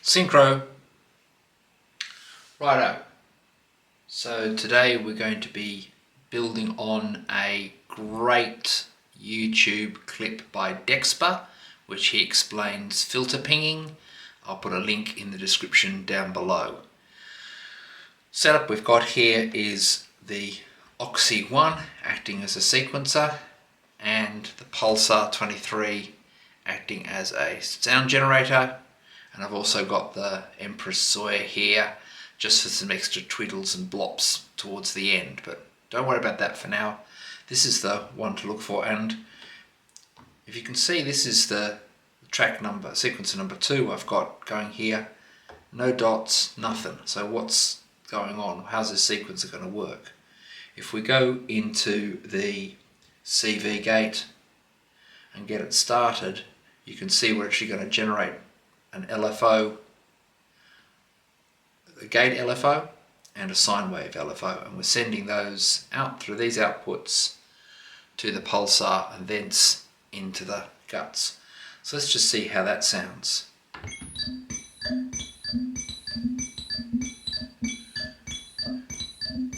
Synchro. Righto. So today we're going to be building on a great YouTube clip by Dexper, which he explains filter pinging. I'll put a link in the description down below. Setup we've got here is the OXI One acting as a sequencer and the Pulsar 23 acting as a sound generator. And I've also got the Empress Zoia here just for some extra twiddles and blops towards the end, but don't worry about that for now. This is the one to look for, and if you can see, this is the track number, sequencer number 2 I've got going here. No dots, nothing. So what's going on? How's this sequencer going to work? If we go into the CV gate and get it started, you can see we're actually going to generate an LFO, a gate LFO and a sine wave LFO, and we're sending those out through these outputs to the pulsar and thence into the guts. So let's just see how that sounds.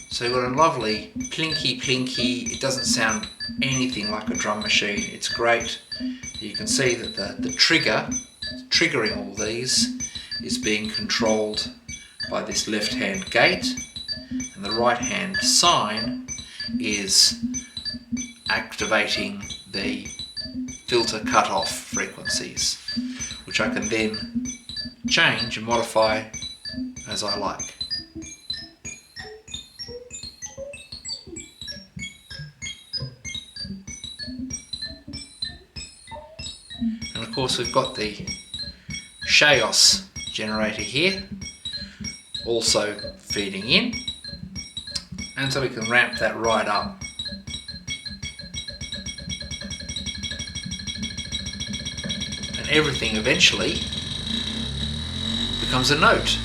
So you've got a lovely plinky-plinky. It doesn't sound anything like a drum machine. It's great. You can see that the triggering all these is being controlled by this left hand gate, and the right hand sine is activating the filter cutoff frequencies, which I can then change and modify as I like. And of course we've got the Chaos generator here also feeding in, and so we can ramp that right up. And everything eventually becomes a note.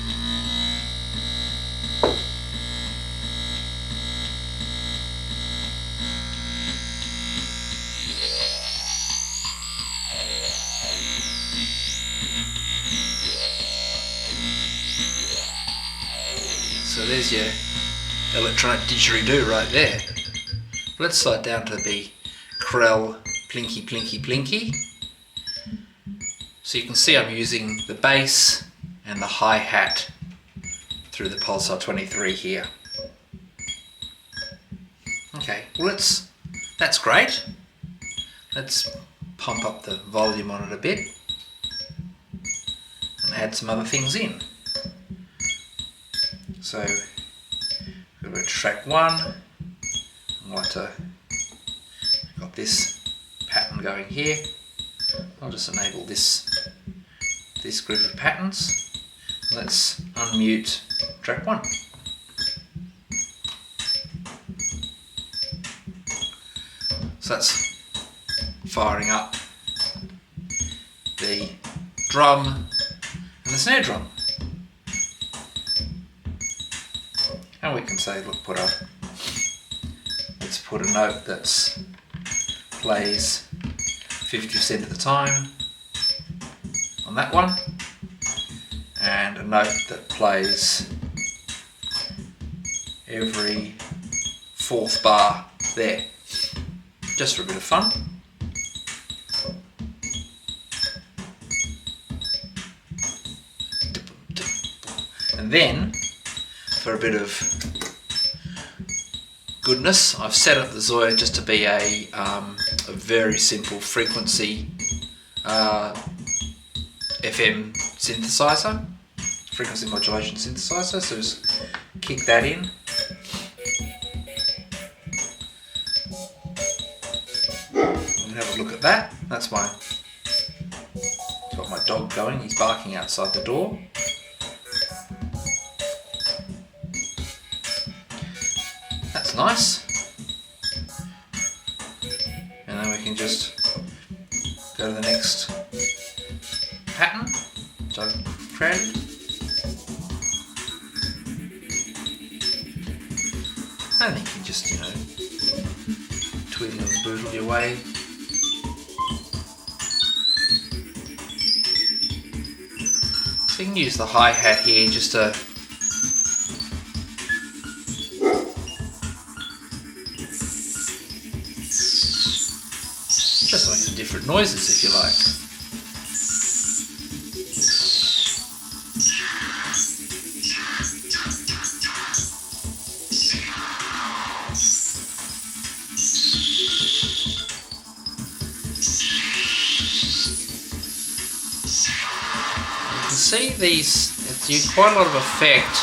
So there's your electronic didgeridoo right there. Let's slide down to the Krell plinky-plinky-plinky. So you can see I'm using the bass and the hi-hat through the Pulsar 23 here. Okay, well that's great. Let's pump up the volume on it a bit and add some other things in. So go to track 1. I want to, got this pattern going here. I'll just enable this group of patterns. Let's unmute track 1. So that's firing up the drum and the snare drum. And we can say, look, let's put a note that plays 50% of the time on that one, and a note that plays every 4th bar there, just for a bit of fun. And then, for a bit of goodness, I've set up the Zoia just to be a very simple frequency FM synthesizer, frequency modulation synthesizer. So just kick that in. And have a look at that. That's got my dog going. He's barking outside the door. That's nice. And then we can just go to the next pattern which I've created. And then you can just, twiddle and boodle your way. So you can use the hi-hat here just to make some different noises if you like. You can see these, it's used quite a lot of effect.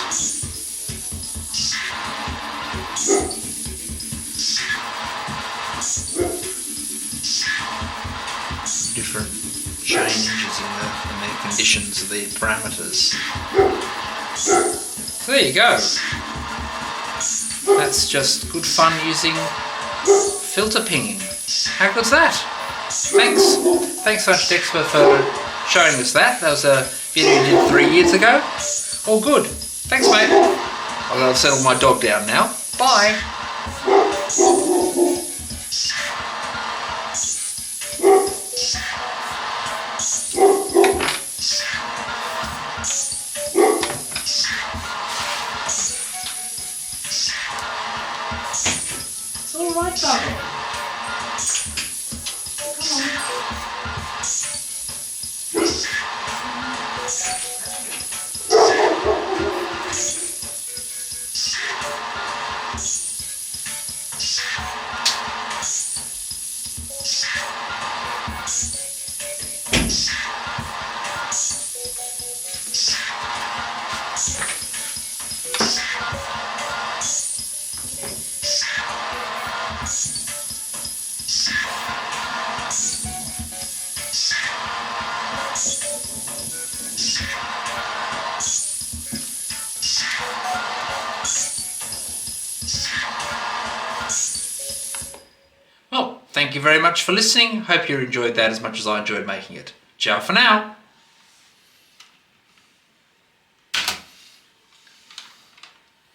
Different changes in the conditions of the parameters. So there you go. That's just good fun using filter pinging. How good's that? Thanks so much Dexper for showing us that. That was a video you did 3 years ago. All good. Thanks mate. I've got to settle my dog down now. Bye. It's all right, darling. Come on. Well, thank you very much for listening. Hope you enjoyed that as much as I enjoyed making it. Ciao for now.